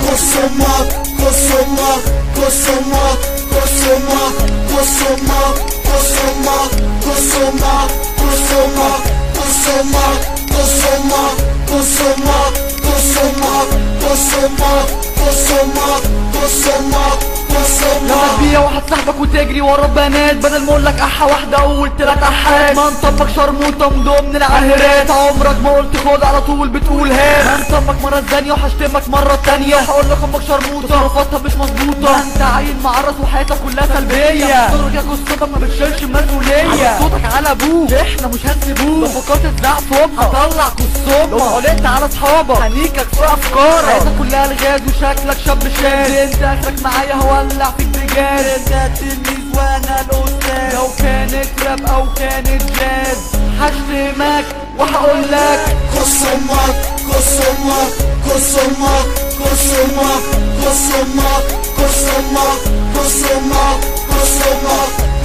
Consommar, consommar, consommar, consommar, consommar, consommar, consommar, consommar, consommar, consommar, consommar, consommar, consommar, consommar, consommar. لما تبيع واحد صاحبك وتجري ورا بنات بدل ما اقولك احا واحده قلت لك احات. ما نطبق شرموطه من العاهرات، عمرك ما قلت خد على طول بتقول هات. ما نطبق مره ثانيه وهشتمك مره تانيه، هقول لك امك شرموطه تصرفاتها مش مظبوطه. انت عيل معرض وحياتك كلها سلبيه، صدرك يا قصتك ما بتشيلش مسؤوليه. صوتك على ابوك احنا مش هنسيبوك، لو فكرت تزعق في امك هطلع قصتك. لو قلت على اصحابك هنيكك في افكارك، حياتك كلها الغاز وشكلك شاب شاذ. انت اخرك معايا هولع فيك رجال، انت التلميذ وانا الاستاذ. لو كانت راب او كانت جاز هشتمك وهقول لك Consommar, consommar, consommar, consommar, consommar, consommar, consommar, consommar,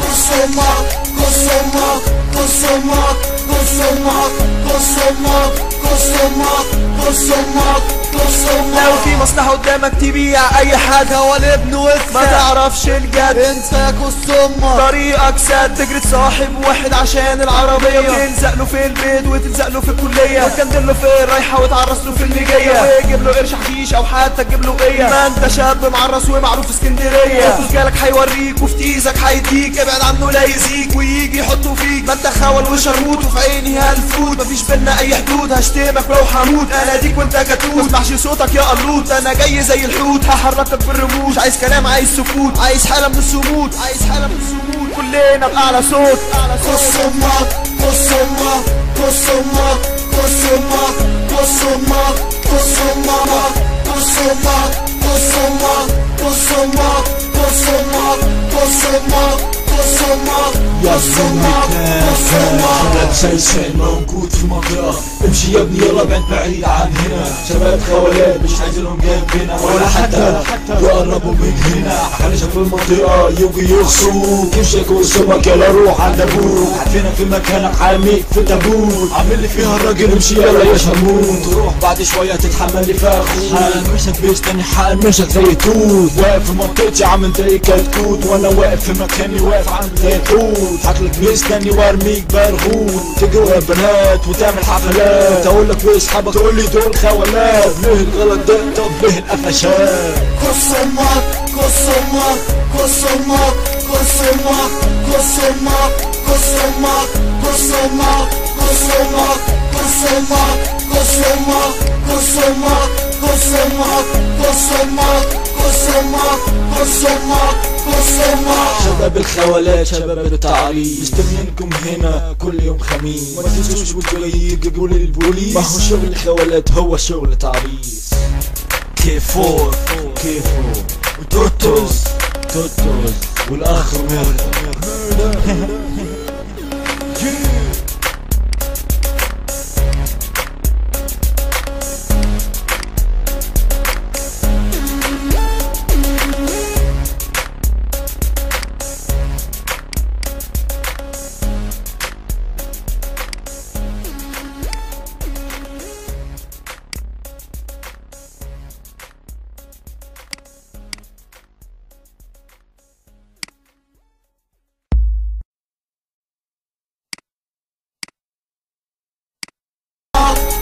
consommar, consommar, consommar, consommar, consommar, consommar, consommar, consommar. لو في مصلحة قدامك تبيع اي حاجة ولا ابن وسخ ما تعرفش الجد، انت يا كسومة طريقك سد تجري تصاحب واحد عشان العربية، تلزق له في البيت وتلزق له في الكلية، وتكندل له في الرايحة وتعرس له في اللي جاية، ويجيب له قرش حشيش او حتى تجيب له قية. ما انت شاب معرس ومعروف في اسكندرية، جالك هيوريك وفي تيزك هيديك، ابعد عنه لا يزيك ويجي يحطه فيك. ما انت خول وشرموت وفي عيني هالفوت، مفيش بينا اي حدود هشتمك ولو هموت. انا ديك وانت كتوت مسمعش صوتك يا قلوط، انا جاي زي الحوت هحركك بالرموش. عايز كلام عايز سكوت عايز حالة من الصمود عايز حالة من الصمود، كلنا بأعلى صوت. Consommar, consommar, consommar, consommar, consommar, consommar, consommar, consommar, consommar, consommar, consommar, consommar, يا consommar, consommar. شباب شيشان موجود في المنطقة، امشي يا ابني يلا بعد بعيد عن هنا. شباب خوالات مش عايزينهم جنبنا ولا حتى يقربوا من هنا. حنشا في المنطقة يجوا يخصوك، امشي يا كوسومك يلا روح عند ابوك. عارفينك في مكانك حاميك في تابوت، عامل لي فيها الراجل امشي يلا يا شرموط. تروح بعد شوية تتحمل لي فيها اخوك، هنمشك بيش تاني هنمشك زي توت. واقف في منطقتي عامل زي كتكوت، وانا واقف في مكاني واقف عامل زي توت. هاكلك بيستني وارميك برغوت، تجري ورا البنات وتعمل حفلات. اقولك واصحابك تقول لي دول خوالات، ليه الغلط ده طب ليه القفشات؟ Consommar, consommar, consommar, consommar, consommar, consommar, consommar, consommar, consommar, consommar, consommar, consommar, consommar, consommar, consommar, consommar. شباب الخوالات شباب التعريس مستنيينكم هنا كل يوم خميس، ما تنسوش وانتوا جايين تجيبوا لي البوليس. ما هو شغل الخوالات هو شغل تعريس. كيفور وتوتوس والاخ ميردا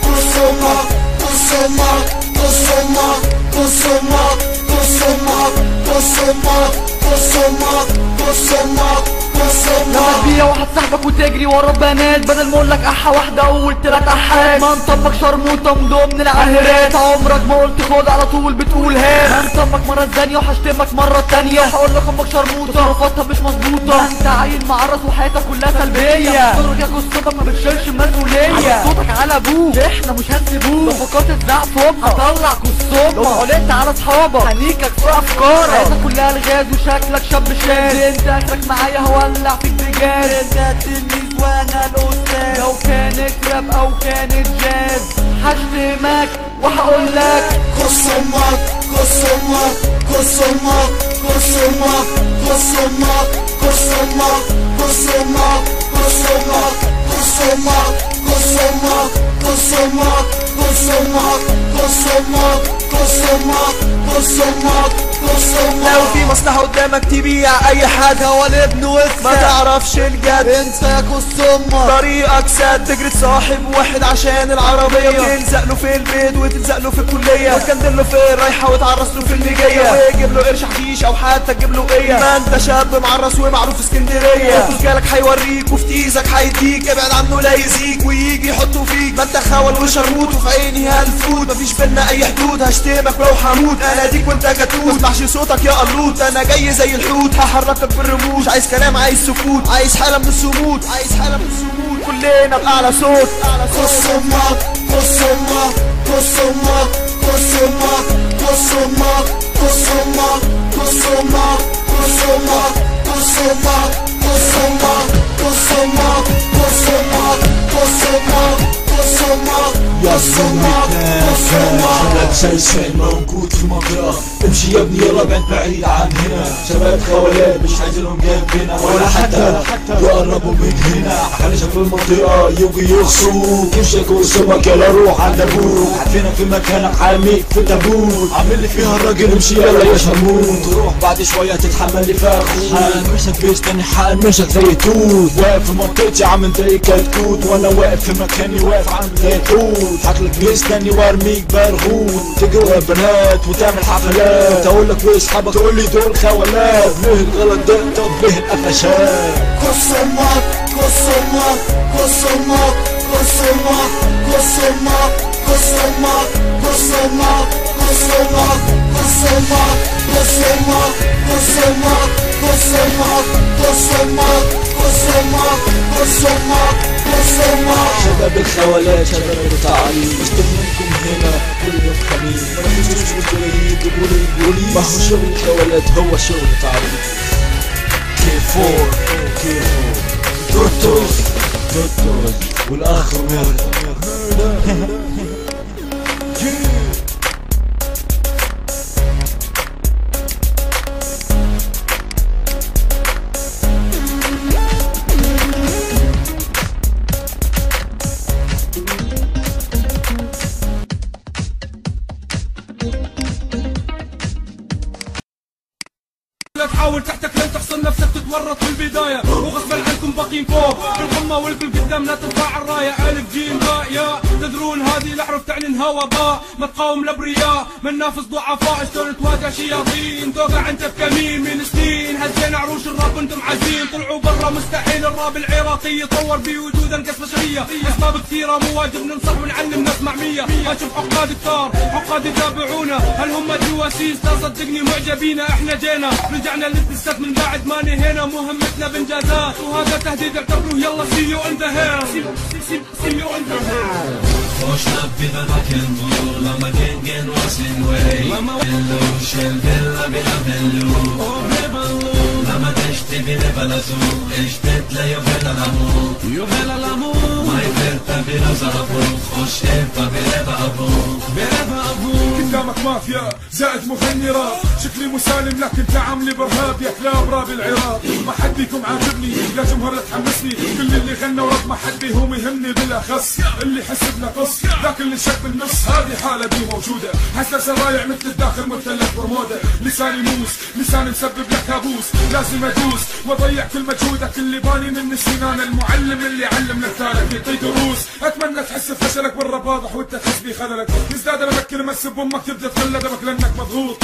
Consommar, consommar, consommar, consommar, consommar, consommar, consommar, consommar, consommar. لما تبيع واحد صاحبك وتجري ورا بنات بدل ما اقولك احا واحده قلت لك احات. ما نطبق شرموطه من العاهرات، عمرك ما قلت خد على طول بتقول هات. ما نطبق مره ثانيه وهشتمك مره تانيه، هقول لك امك شرموطه تصرفاتها مش مظبوطه. انت عيل معرض وحياتك كلها سلبيه، صدرك يا قصتك ما بتشيلش مسؤوليه. صوتك على ابوك احنا مش هنسيبوك، لو فكرت تزعق في امك هطلع قصتك. لو قلت على اصحابك هنيكك في افكارك، حياتك كلها الغاز وشكلك شاب شاذ. انت اخرك معايا هولع فيك رجال، انت التلميذ وانا الاستاذ. لو كانت راب او كانت جاز هشتمك وهقول لك Consommar, consommar, consommar, consommar, consommar, consommar, consommar, consommar, consommar, consommar, consommar, consommar, consommar, consommar. لو في مصلحة قدامك تبيع اي حاجة هو الابن وفا ما تعرفش الجد انت يا كسومة طريقك سد تجري تصاحب واحد عشان العربية تلزق له في البيت وتلزق له في الكلية وتكندل له في الرايحة وتعرس له في اللي جاية ويجيب له قرش حشيش او حتى تجيب له قية ما انت شاب معرس ومعروف في اسكندرية رجالك هيوريك وفي تيزك هيديك ابعد عنه لا يزيك ويجي يحطه فيك ما انت خول وشرموت وفي عيني هالفوت مفيش بينا اي حدود هشتمك ولو هموت انا ديك وانت كتوت مسمعش صوتك يا قلوط انا جاي زي الحوت هحركك بالرموش عايز كلام عايز سكوت عايز حالة من الصمود عايز حالة من الصمود كلنا بأعلى صوت كسومة كسومة كسومة كسومة كسومة كسومة كسومة كسومة كسومة كسومة كسومة كسومة كسومة كسومة يا شباب شايفين موجود في المنطقة امشي يا ابني يلا بعيد عن هنا شباب خوالات مش عايزينهم جنبنا ولا حتى يقربوا من هنا خلينا في المنطقة يجي يخصوك امشي كوسمك يلا روح عند ابوك عارفينك في مكانك حاميك في تابوت عامل لي فيها الراجل امشي يلا يا شموت تروح بعد شوية تتحمل لي فيها حنمشك بيستني حنمشك زي توت واقف في منطقتي عامل زي كتكوت وانا واقف في مكاني واقف عامل زي توت حكلك بيستني وارميك برغوت تجري بنات وتعمل حفلات اقولك واصحابك تقول لي دول خوالات ليه الغلط ده طب ليه القفشات كسومة كسومة كسومة كسومة كسومة كسومة كسومة كسومة كسومة كسومة كسومة كسومة كسومة كسومة كسومة كسومة شباب الخوالات شباب التعليم مستنيكم هنا كل يوم خميس ما تنسوش بالجريد يقولوا البوليس ما هو شغل الخوالات هو شغل تعليم كيفور توتوس والاخ ميردا تحاول تحتك لن تحصل نفسك تتورط في البداية وغصبا عنكم باقيين فوق بالقمة والكل قدامنا ترفع الراية ألف جيم باء يا تدرون هذه الأحرف تعني انهوى باء ما تقاوم الأبرياء من نافس ضعفاء شلون تواجه شياطين توقع انت في كمين من سنين هزينا عروش الراب وانتم عايزين طلعوا برا مستحيل الراب العراقي يطور بوجود انقص بشرية اسباب كثيرة مو واجب ننصح ونعلم نسمع 100 اشوف عقاد كثار عقاد يتابعونا هل هم جواسيس لا صدقني معجبينا احنا جينا رجعنا للتست من بعد ما نهينا مهمتنا بانجازات وهذا تهديد اعتبروه يلا see you in the hair see you in the hair خوش نبي بالمكان بول لما جنجن واسن وي بلو شل بلا بلا بلو لما تشتي بلا بلاتو اشتت لا يبلا لامو ما يفرت بلا زربو خوش ابا بلا ابو قدامك مافيا زائد مغني راب شكلي مسالم لكن تعاملي برهاب يا كلاب راب العراق ما حد فيكم عاجبني يا جمهور لا تحمسني كل اللي غنى ورد ما حد فيهم يهمني بالاخص اللي حسب نقص ذاك اللي شك بالنص هذه حاله دي موجوده حساس رايع مثل الداخل مثلث برمودا لساني موس لساني مسبب لك كابوس لازم ادوس واضيع كل مجهودك اللي باني من السنان المعلم اللي علم للثالث يعطي دروس اتمنى تحس بفشلك بالراب واضح وانت تحس بخذلك يزداد لما كلمه تسب امك تبدا تخلى دمك لانك مضغوط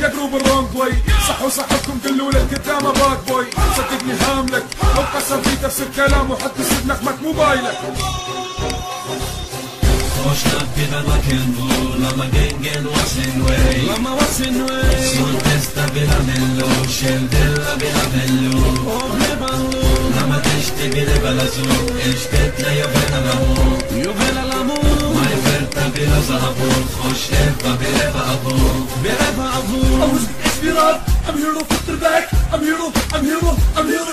يا جروب الرونج واي صح وصاحبكم قالوا لك قدامه باد بوي صدقني هاملك لو قصر في تفسير كلام وحط يسد نغمك موبايلك خوش نبي بالمكان بول لما جنجن واسن وي سون تستا بلا ملو شل بلا بلو لما تشتي بلا بلازو اشتت لا يبلا لامو ما يفرت بلا زربو خوش ابا بلا ابو اسمي راب I'm hero في الترباك I'm hero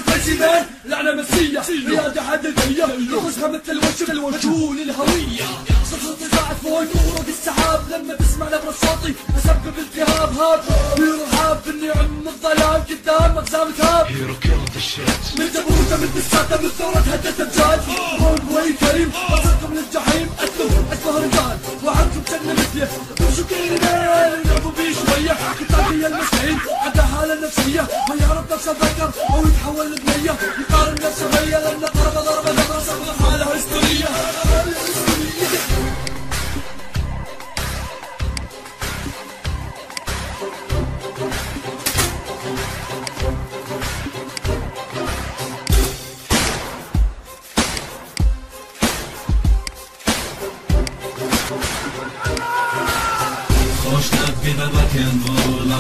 crazy man لعنة مسية ريادة عددية رموزها مثل الوجه مجهول الهوية صوت زاعت فوق ورق السحاب لما تسمع نبرة صوتي اسبب التهاب هاد هيرو حاب اني عم الظلام قدام اقسام تهاب هيرو كيلد الشيت من جبروته من دساته من ثورة هدت امجاد رونج واي كريم وصلكم للجحيم اتلو اسمه رجال وعنكم جنة مثله وشو كيري تخيل مسكين عنده حالة نفسية ما يعرف نفسه ذكر او يتحول لبنية يقارن نفسه بيا لان ضربة ضربة حالة هستيرية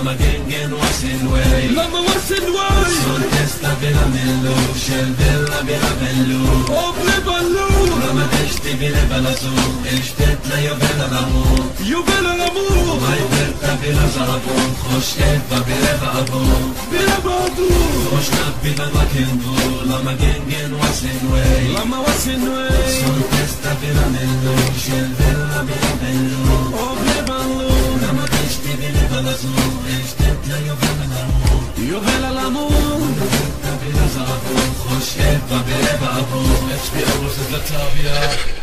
lama gängen varsin way Sån testa bila millu Själv bila bila bellu Och bli ballu Lama deshti bila balasu Ishtet la jag bila lamu Ma jberta bila zarabu Khosh eba bila ba'adu Khosh nab bila makendu Lama gängen varsin way Sån testa bila millu Själv bila bila bellu Och bli ballu Lama deshti bila balasu Ishtet la jag bila lamu يغلى الأمور خوش إبا بإبا أبو HBO وصلت لتابيا